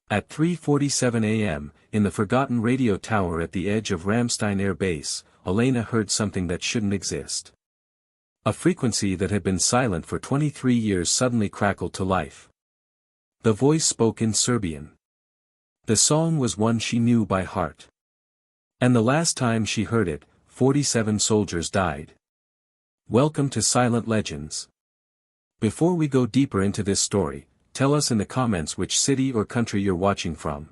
At 3:47 a.m., in the forgotten radio tower at the edge of Ramstein Air Base, Elena heard something that shouldn't exist. A frequency that had been silent for 23 years suddenly crackled to life. The voice spoke in Serbian. The song was one she knew by heart. And the last time she heard it, 47 soldiers died. Welcome to Silent Legends. Before we go deeper into this story, tell us in the comments which city or country you're watching from.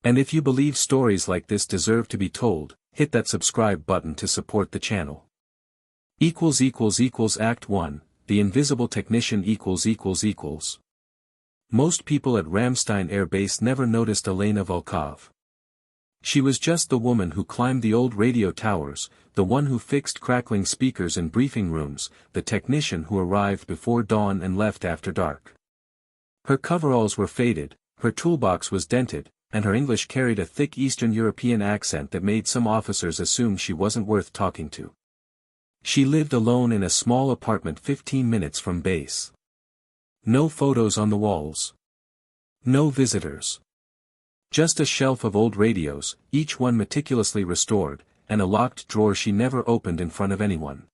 And if you believe stories like this deserve to be told, hit that subscribe button to support the channel. Act 1, The Invisible Technician ===. Most people at Ramstein Air Base never noticed Elena Volkov. She was just the woman who climbed the old radio towers, the one who fixed crackling speakers in briefing rooms, the technician who arrived before dawn and left after dark. Her coveralls were faded, her toolbox was dented, and her English carried a thick Eastern European accent that made some officers assume she wasn't worth talking to. She lived alone in a small apartment 15 minutes from base. No photos on the walls. No visitors. Just a shelf of old radios, each one meticulously restored, and a locked drawer she never opened in front of anyone.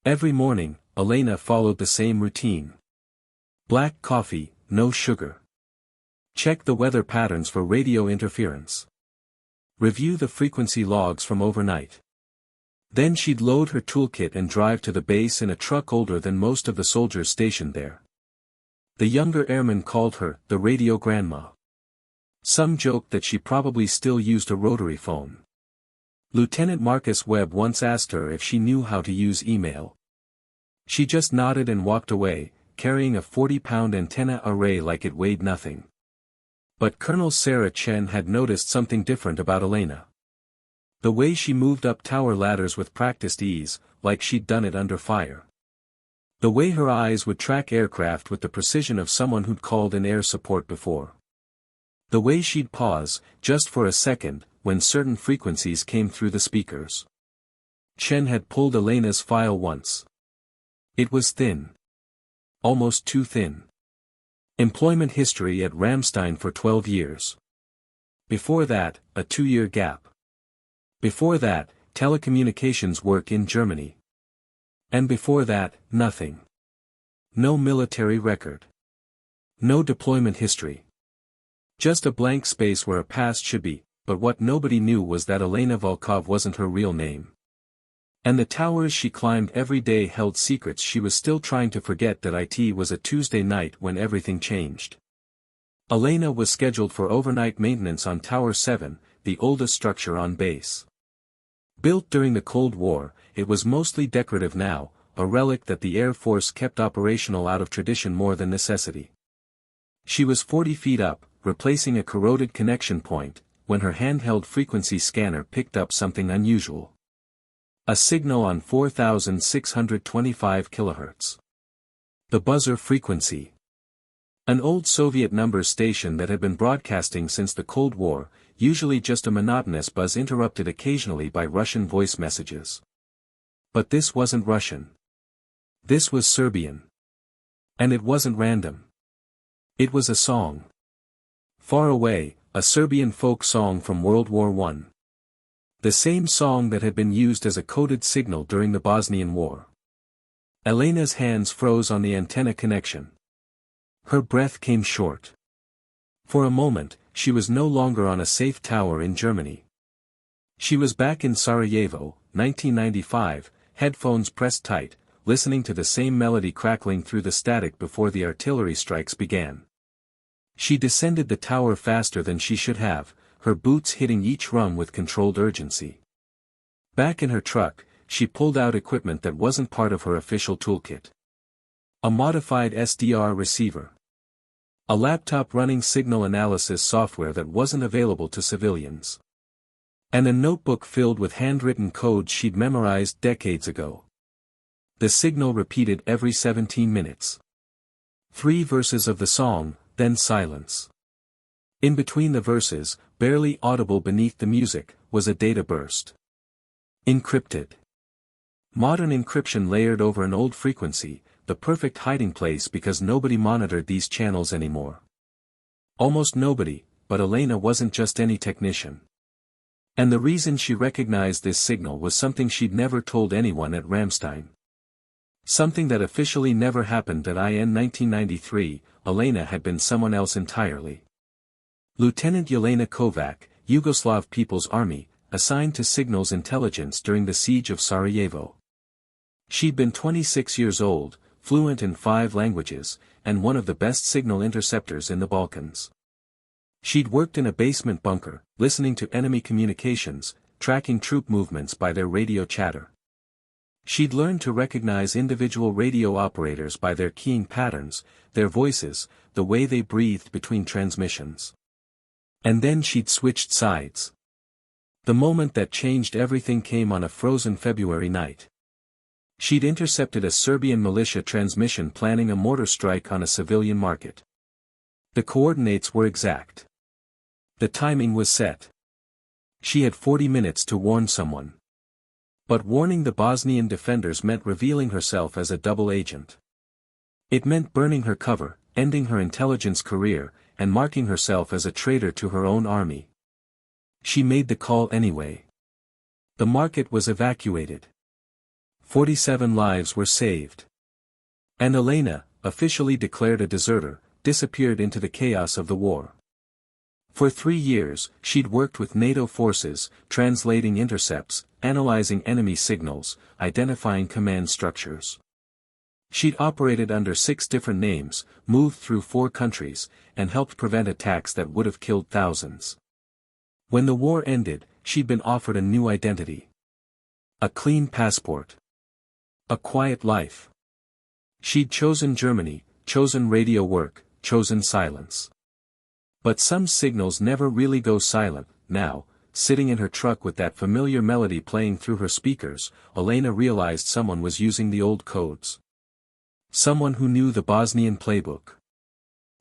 Every morning, Elena followed the same routine. Black coffee, no sugar. Check the weather patterns for radio interference. Review the frequency logs from overnight. Then she'd load her toolkit and drive to the base in a truck older than most of the soldiers stationed there. The younger airmen called her the radio grandma. Some joked that she probably still used a rotary phone. Lieutenant Marcus Webb once asked her if she knew how to use email. She just nodded and walked away, carrying a 40-pound antenna array like it weighed nothing. But Colonel Sarah Chen had noticed something different about Elena. The way she moved up tower ladders with practiced ease, like she'd done it under fire. The way her eyes would track aircraft with the precision of someone who'd called in air support before. The way she'd pause, just for a second, when certain frequencies came through the speakers. Chen had pulled Elena's file once. It was thin. Almost too thin. Employment history at Ramstein for 12 years. Before that, a 2-year gap. Before that, telecommunications work in Germany. And before that, nothing. No military record. No deployment history. Just a blank space where a past should be, but what nobody knew was that Elena Volkov wasn't her real name. And the towers she climbed every day held secrets she was still trying to forget. That it was a Tuesday night when everything changed. Elena was scheduled for overnight maintenance on Tower 7, the oldest structure on base. Built during the Cold War, it was mostly decorative now, a relic that the Air Force kept operational out of tradition more than necessity. She was 40 feet up, replacing a corroded connection point, when her handheld frequency scanner picked up something unusual. A signal on 4,625 kHz. The buzzer frequency. An old Soviet numbers station that had been broadcasting since the Cold War, usually just a monotonous buzz interrupted occasionally by Russian voice messages. But this wasn't Russian. This was Serbian. And it wasn't random. It was a song. Far Away, a Serbian folk song from World War I. The same song that had been used as a coded signal during the Bosnian War. Elena's hands froze on the antenna connection. Her breath came short. For a moment, she was no longer on a safe tower in Germany. She was back in Sarajevo, 1995, headphones pressed tight, listening to the same melody crackling through the static before the artillery strikes began. She descended the tower faster than she should have, her boots hitting each rung with controlled urgency. Back in her truck, she pulled out equipment that wasn't part of her official toolkit. A modified SDR receiver. A laptop running signal analysis software that wasn't available to civilians. And a notebook filled with handwritten code she'd memorized decades ago. The signal repeated every 17 minutes. 3 verses of the song, then silence. In between the verses, barely audible beneath the music, was a data burst. Encrypted. Modern encryption layered over an old frequency, the perfect hiding place because nobody monitored these channels anymore. Almost nobody, but Elena wasn't just any technician. And the reason she recognized this signal was something she'd never told anyone at Ramstein. Something that officially never happened at IN 1993, Elena had been someone else entirely. Lieutenant Elena Kovac, Yugoslav People's Army, assigned to signals intelligence during the siege of Sarajevo. She'd been 26 years old, fluent in 5 languages, and one of the best signal interceptors in the Balkans. She'd worked in a basement bunker, listening to enemy communications, tracking troop movements by their radio chatter. She'd learned to recognize individual radio operators by their keying patterns, their voices, the way they breathed between transmissions. And then she'd switched sides. The moment that changed everything came on a frozen February night. She'd intercepted a Serbian militia transmission planning a mortar strike on a civilian market. The coordinates were exact. The timing was set. She had 40 minutes to warn someone. But warning the Bosnian defenders meant revealing herself as a double agent. It meant burning her cover, ending her intelligence career, and marking herself as a traitor to her own army. She made the call anyway. The market was evacuated. 47 lives were saved. And Elena, officially declared a deserter, disappeared into the chaos of the war. For 3 years, she'd worked with NATO forces, translating intercepts, analyzing enemy signals, identifying command structures. She'd operated under 6 different names, moved through 4 countries, and helped prevent attacks that would have killed thousands. When the war ended, she'd been offered a new identity. A clean passport. A quiet life. She'd chosen Germany, chosen radio work, chosen silence. But some signals never really go silent. Now, sitting in her truck with that familiar melody playing through her speakers, Elena realized someone was using the old codes. Someone who knew the Bosnian playbook.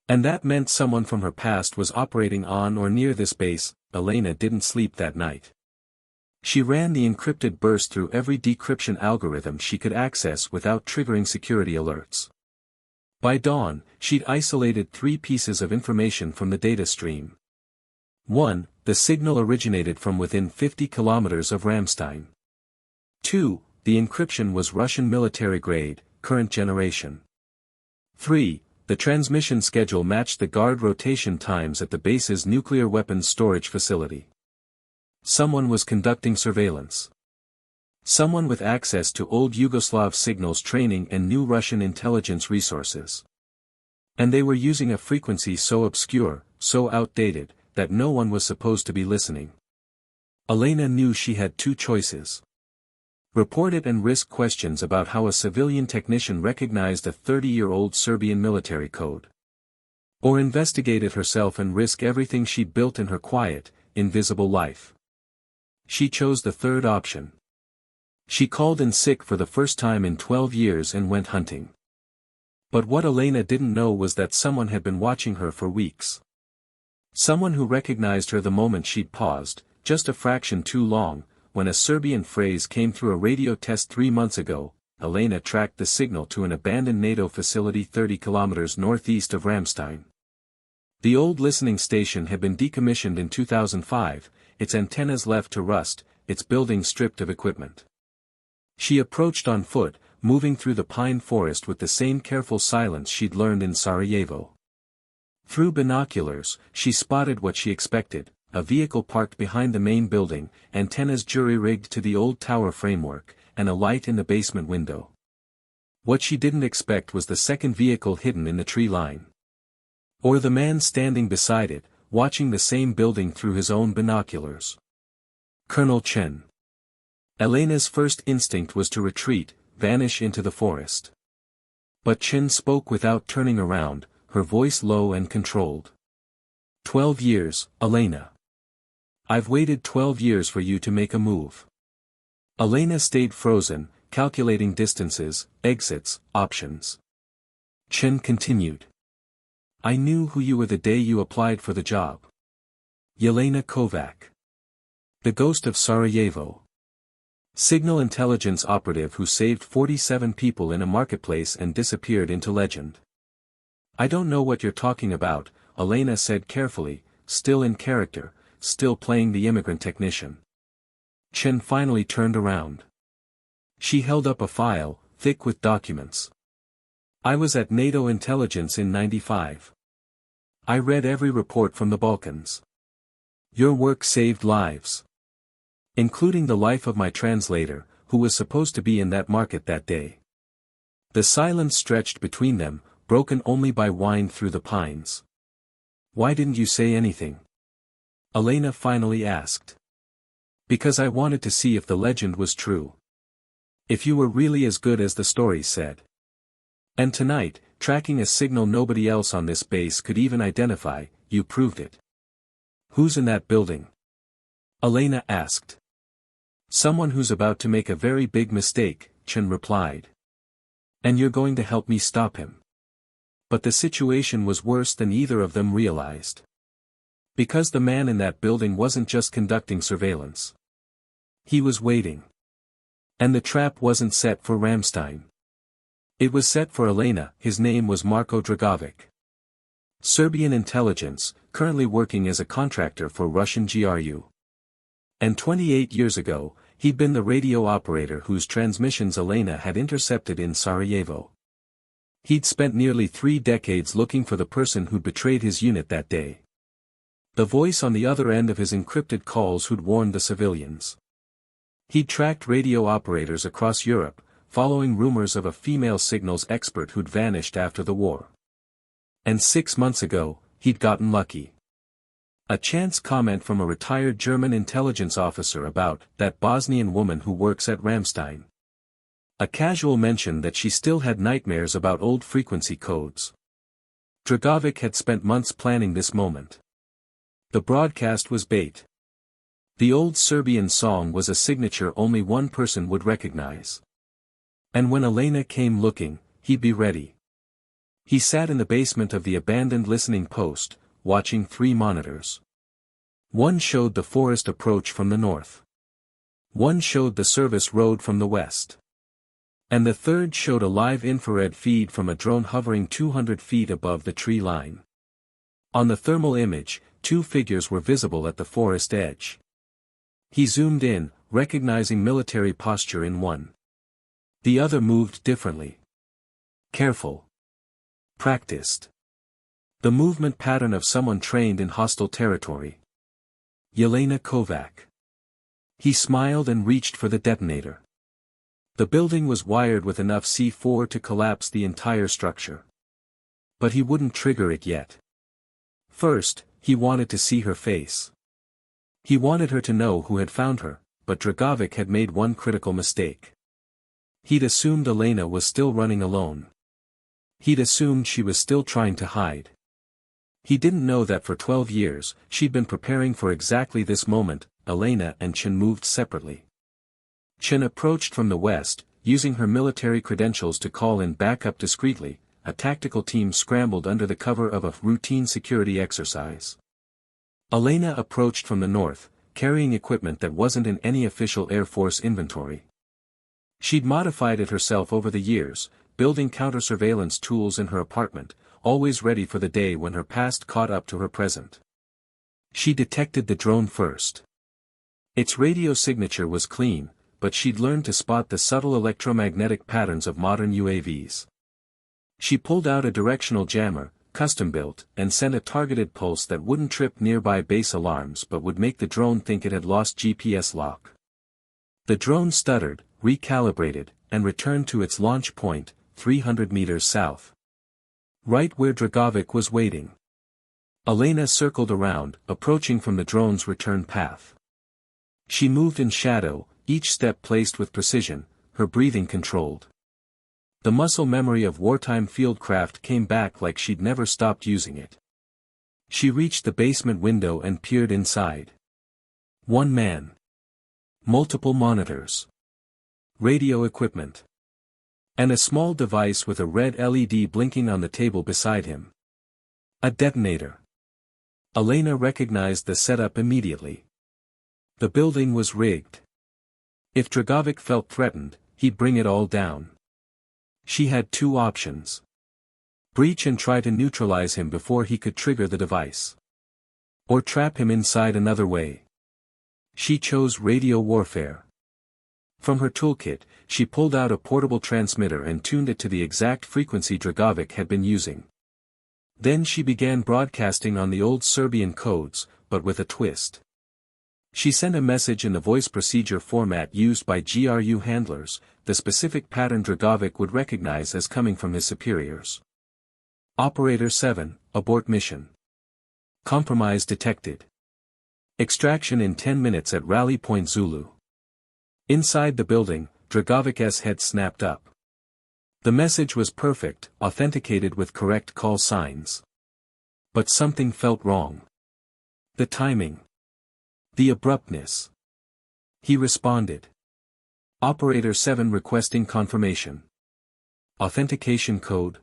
And that meant someone from her past was operating on or near this base. Elena didn't sleep that night. She ran the encrypted burst through every decryption algorithm she could access without triggering security alerts. By dawn, she'd isolated 3 pieces of information from the data stream. 1. The signal originated from within 50 kilometers of Ramstein. 2. The encryption was Russian military grade, current generation. 3. The transmission schedule matched the guard rotation times at the base's nuclear weapons storage facility. Someone was conducting surveillance. Someone with access to old Yugoslav signals training and new Russian intelligence resources. And they were using a frequency so obscure, so outdated, that no one was supposed to be listening. Elena knew she had 2 choices. Report it and risk questions about how a civilian technician recognized a 30-year-old Serbian military code. Or investigate it herself and risk everything she'd built in her quiet, invisible life. She chose the third option. She called in sick for the first time in 12 years and went hunting. But what Elena didn't know was that someone had been watching her for weeks. Someone who recognized her the moment she'd paused, just a fraction too long. When a Serbian phrase came through a radio test 3 months ago, Elena tracked the signal to an abandoned NATO facility 30 kilometers northeast of Ramstein. The old listening station had been decommissioned in 2005, its antennas left to rust, its building stripped of equipment. She approached on foot, moving through the pine forest with the same careful silence she'd learned in Sarajevo. Through binoculars, she spotted what she expected, a vehicle parked behind the main building, antennas jury-rigged to the old tower framework, and a light in the basement window. What she didn't expect was the second vehicle hidden in the tree line. Or the man standing beside it, watching the same building through his own binoculars. Colonel Chen. Elena's first instinct was to retreat, vanish into the forest. But Chen spoke without turning around, her voice low and controlled. 12 years, Elena. I've waited 12 years for you to make a move. Elena stayed frozen, calculating distances, exits, options. Chen continued. I knew who you were the day you applied for the job. Elena Kovac. The ghost of Sarajevo. Signal intelligence operative who saved 47 people in a marketplace and disappeared into legend. I don't know what you're talking about, Elena said carefully, still in character, still playing the immigrant technician. Chen finally turned around. She held up a file, thick with documents. I was at NATO intelligence in '95. I read every report from the Balkans. Your work saved lives. Including the life of my translator, who was supposed to be in that market that day. The silence stretched between them, broken only by wind through the pines. Why didn't you say anything? Elena finally asked. Because I wanted to see if the legend was true. If you were really as good as the stories said. And tonight, tracking a signal nobody else on this base could even identify, you proved it. Who's in that building? Elena asked. Someone who's about to make a very big mistake, Chen replied. And you're going to help me stop him. But the situation was worse than either of them realized. Because the man in that building wasn't just conducting surveillance. He was waiting. And the trap wasn't set for Ramstein. It was set for Elena. His name was Marko Dragovic. Serbian intelligence, currently working as a contractor for Russian GRU. And 28 years ago, he'd been the radio operator whose transmissions Elena had intercepted in Sarajevo. He'd spent nearly 3 decades looking for the person who'd betrayed his unit that day. The voice on the other end of his encrypted calls who'd warned the civilians. He'd tracked radio operators across Europe, following rumors of a female signals expert who'd vanished after the war. And 6 months ago, he'd gotten lucky. A chance comment from a retired German intelligence officer about that Bosnian woman who works at Ramstein. A casual mention that she still had nightmares about old frequency codes. Dragovic had spent months planning this moment. The broadcast was bait. The old Serbian song was a signature only one person would recognize. And when Elena came looking, he'd be ready. He sat in the basement of the abandoned listening post, watching 3 monitors. One showed the forest approach from the north. One showed the service road from the west. And the third showed a live infrared feed from a drone hovering 200 feet above the tree line. On the thermal image, 2 figures were visible at the forest edge. He zoomed in, recognizing military posture in one. The other moved differently. Careful. Practiced. The movement pattern of someone trained in hostile territory. Elena Kovac. He smiled and reached for the detonator. The building was wired with enough C4 to collapse the entire structure. But he wouldn't trigger it yet. First, he wanted to see her face. He wanted her to know who had found her, but Dragovic had made one critical mistake. He'd assumed Elena was still running alone. He'd assumed she was still trying to hide. He didn't know that for 12 years, she'd been preparing for exactly this moment. Elena and Chen moved separately. Chen approached from the west, using her military credentials to call in backup discreetly. A tactical team scrambled under the cover of a routine security exercise. Elena approached from the north, carrying equipment that wasn't in any official Air Force inventory. She'd modified it herself over the years, building counter-surveillance tools in her apartment, always ready for the day when her past caught up to her present. She detected the drone first. Its radio signature was clean, but she'd learned to spot the subtle electromagnetic patterns of modern UAVs. She pulled out a directional jammer, custom-built, and sent a targeted pulse that wouldn't trip nearby base alarms but would make the drone think it had lost GPS lock. The drone stuttered, recalibrated, and returned to its launch point, 300 meters south. Right where Dragovic was waiting. Elena circled around, approaching from the drone's return path. She moved in shadow, each step placed with precision, her breathing controlled. The muscle memory of wartime fieldcraft came back like she'd never stopped using it. She reached the basement window and peered inside. One man. Multiple monitors. Radio equipment. And a small device with a red LED blinking on the table beside him. A detonator. Elena recognized the setup immediately. The building was rigged. If Dragovic felt threatened, he'd bring it all down. She had 2 options. Breach and try to neutralize him before he could trigger the device. Or trap him inside another way. She chose radio warfare. From her toolkit, she pulled out a portable transmitter and tuned it to the exact frequency Dragovic had been using. Then she began broadcasting on the old Serbian codes, but with a twist. She sent a message in the voice procedure format used by GRU handlers, the specific pattern Dragovic would recognize as coming from his superiors. Operator 7, abort mission. Compromise detected. Extraction in 10 minutes at Rally Point Zulu. Inside the building, Dragovic's head snapped up. The message was perfect, authenticated with correct call signs. But something felt wrong. The timing. The abruptness. He responded. Operator 7 requesting confirmation. Authentication code.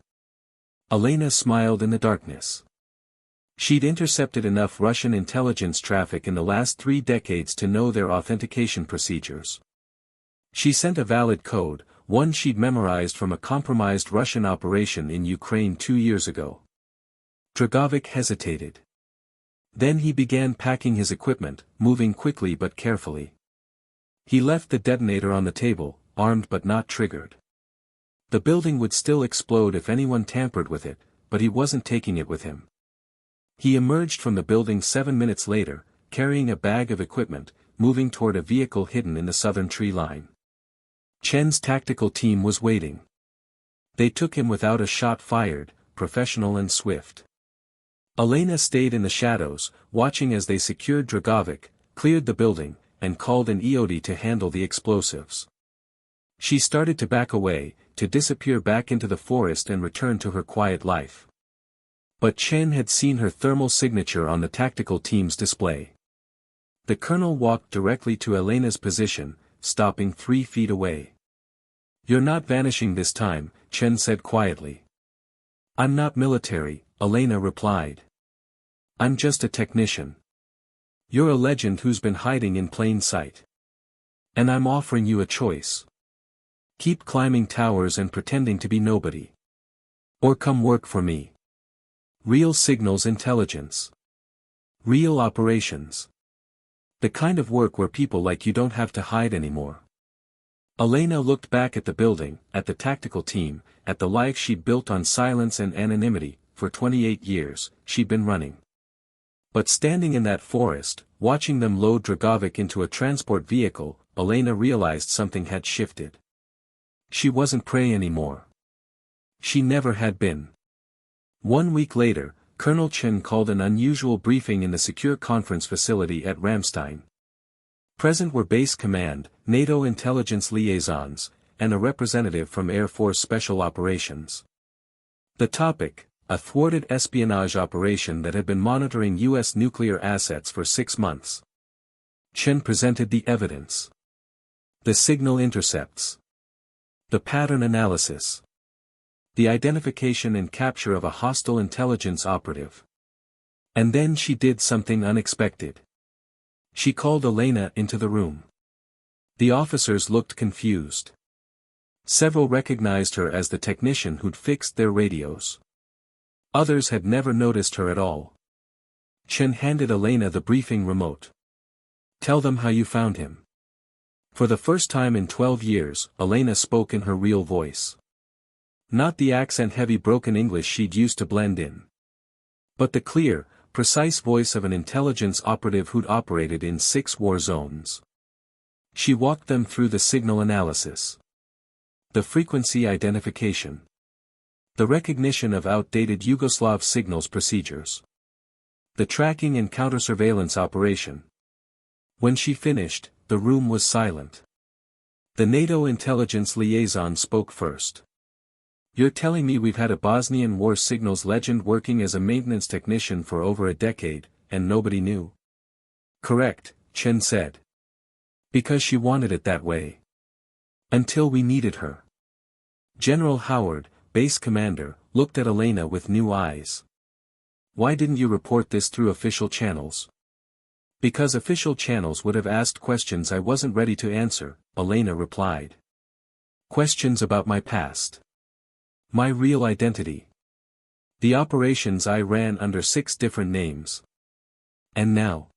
Elena smiled in the darkness. She'd intercepted enough Russian intelligence traffic in the last 3 decades to know their authentication procedures. She sent a valid code, one she'd memorized from a compromised Russian operation in Ukraine 2 years ago. Dragovic hesitated. Then he began packing his equipment, moving quickly but carefully. He left the detonator on the table, armed but not triggered. The building would still explode if anyone tampered with it, but he wasn't taking it with him. He emerged from the building 7 minutes later, carrying a bag of equipment, moving toward a vehicle hidden in the southern tree line. Chen's tactical team was waiting. They took him without a shot fired, professional and swift. Elena stayed in the shadows, watching as they secured Dragovic, cleared the building, and called an EOD to handle the explosives. She started to back away, to disappear back into the forest and return to her quiet life. But Chen had seen her thermal signature on the tactical team's display. The colonel walked directly to Elena's position, stopping 3 feet away. "You're not vanishing this time," Chen said quietly. "I'm not military," Elena replied. "I'm just a technician. You're a legend who's been hiding in plain sight. And I'm offering you a choice. Keep climbing towers and pretending to be nobody. Or come work for me. Real signals intelligence. Real operations. The kind of work where people like you don't have to hide anymore." Elena looked back at the building, at the tactical team, at the life she'd built on silence and anonymity. For 28 years, she'd been running. But standing in that forest, watching them load Dragovic into a transport vehicle, Elena realized something had shifted. She wasn't prey anymore. She never had been. 1 week later, Colonel Chen called an unusual briefing in the secure conference facility at Ramstein. Present were Base Command, NATO intelligence liaisons, and a representative from Air Force Special Operations. The topic: a thwarted espionage operation that had been monitoring U.S. nuclear assets for 6 months. Chen presented the evidence. The signal intercepts. The pattern analysis. The identification and capture of a hostile intelligence operative. And then she did something unexpected. She called Elena into the room. The officers looked confused. Several recognized her as the technician who'd fixed their radios. Others had never noticed her at all. Chen handed Elena the briefing remote. "Tell them how you found him." For the first time in 12 years, Elena spoke in her real voice. Not the accent-heavy broken English she'd used to blend in. But the clear, precise voice of an intelligence operative who'd operated in 6 war zones. She walked them through the signal analysis. The frequency identification. The recognition of outdated Yugoslav signals procedures. The tracking and counter-surveillance operation. When she finished, the room was silent. The NATO intelligence liaison spoke first. "You're telling me we've had a Bosnian War signals legend working as a maintenance technician for over a decade, and nobody knew?" "Correct," Chen said. "Because she wanted it that way. Until we needed her." General Howard, base commander, looked at Elena with new eyes. "Why didn't you report this through official channels?" "Because official channels would have asked questions I wasn't ready to answer," Elena replied. "Questions about my past. My real identity. The operations I ran under 6 different names. And now?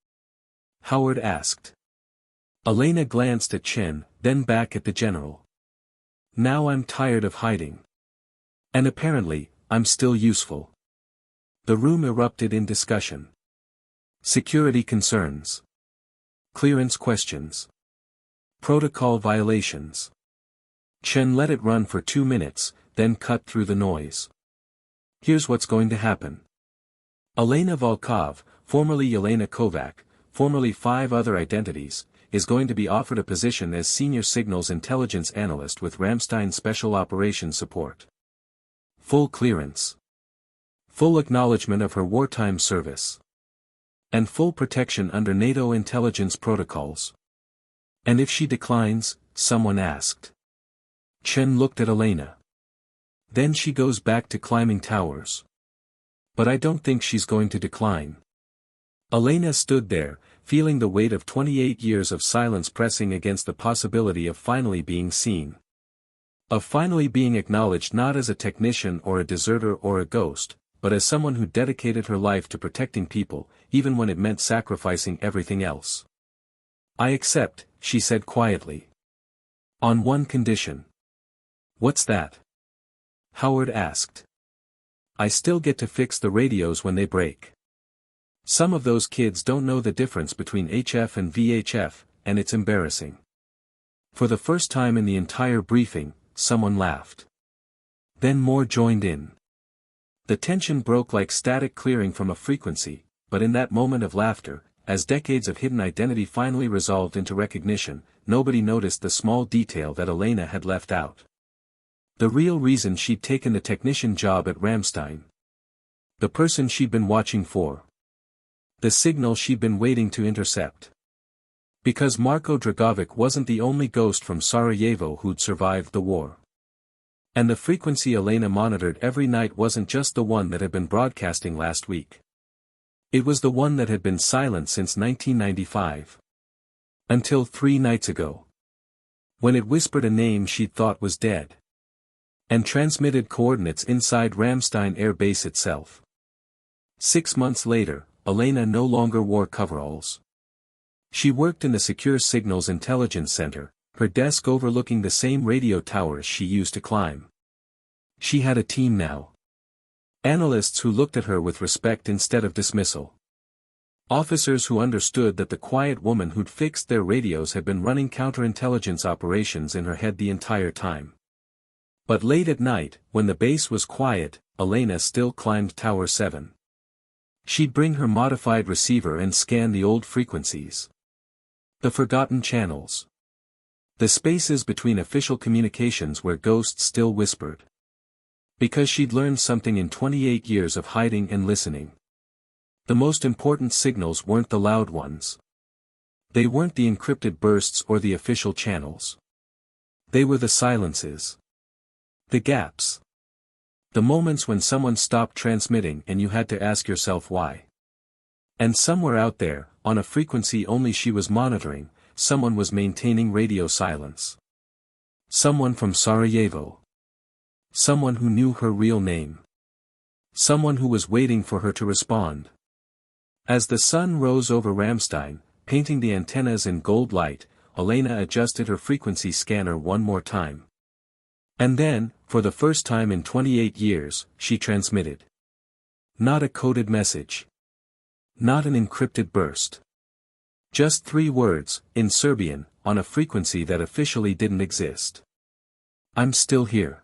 Howard asked. Elena glanced at Chen, then back at the general. Now I'm tired of hiding. And apparently, I'm still useful. The room erupted in discussion. Security concerns. Clearance questions. Protocol violations. Chen let it run for 2 minutes, then cut through the noise. Here's what's going to happen. Elena Volkov, formerly Elena Kovac, formerly 5 other identities, is going to be offered a position as Senior Signals Intelligence Analyst with Ramstein Special Operations Support. Full clearance. Full acknowledgement of her wartime service. And full protection under NATO intelligence protocols. And if she declines, someone asked. Chen looked at Elena. Then she goes back to climbing towers. But I don't think she's going to decline. Elena stood there, feeling the weight of 28 years of silence pressing against the possibility of finally being seen. Of finally being acknowledged not as a technician or a deserter or a ghost, but as someone who dedicated her life to protecting people, even when it meant sacrificing everything else. I accept, she said quietly. On one condition. What's that? Howard asked. I still get to fix the radios when they break. Some of those kids don't know the difference between HF and VHF, and it's embarrassing. For the first time in the entire briefing, someone laughed. Then more joined in. The tension broke like static clearing from a frequency, but in that moment of laughter, as decades of hidden identity finally resolved into recognition, nobody noticed the small detail that Elena had left out. The real reason she'd taken the technician job at Ramstein. The person she'd been watching for. The signal she'd been waiting to intercept. Because Marko Dragovic wasn't the only ghost from Sarajevo who'd survived the war. And the frequency Elena monitored every night wasn't just the one that had been broadcasting last week. It was the one that had been silent since 1995. Until 3 nights ago. When it whispered a name she'd thought was dead. And transmitted coordinates inside Ramstein Air Base itself. 6 months later, Elena no longer wore coveralls. She worked in the Secure Signals Intelligence Center, her desk overlooking the same radio towers she used to climb. She had a team now. Analysts who looked at her with respect instead of dismissal. Officers who understood that the quiet woman who'd fixed their radios had been running counterintelligence operations in her head the entire time. But late at night, when the base was quiet, Elena still climbed Tower 7. She'd bring her modified receiver and scan the old frequencies. The forgotten channels. The spaces between official communications where ghosts still whispered. Because she'd learned something in 28 years of hiding and listening. The most important signals weren't the loud ones. They weren't the encrypted bursts or the official channels. They were the silences. The gaps. The moments when someone stopped transmitting and you had to ask yourself why. And somewhere out there, on a frequency only she was monitoring, someone was maintaining radio silence. Someone from Sarajevo. Someone who knew her real name. Someone who was waiting for her to respond. As the sun rose over Ramstein, painting the antennas in gold light, Elena adjusted her frequency scanner one more time. And then, for the first time in 28 years, she transmitted. Not a coded message. Not an encrypted burst. Just 3 words, in Serbian, on a frequency that officially didn't exist. I'm still here.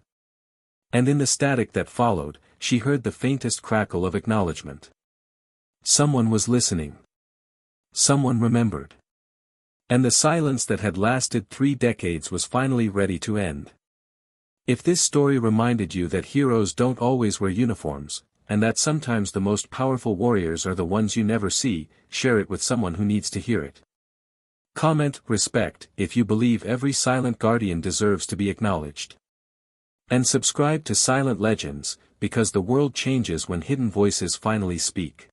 And in the static that followed, she heard the faintest crackle of acknowledgement. Someone was listening. Someone remembered. And the silence that had lasted 3 decades was finally ready to end. If this story reminded you that heroes don't always wear uniforms, and that sometimes the most powerful warriors are the ones you never see, share it with someone who needs to hear it. Comment respect if you believe every silent guardian deserves to be acknowledged. And subscribe to Silent Legends, because the world changes when hidden voices finally speak.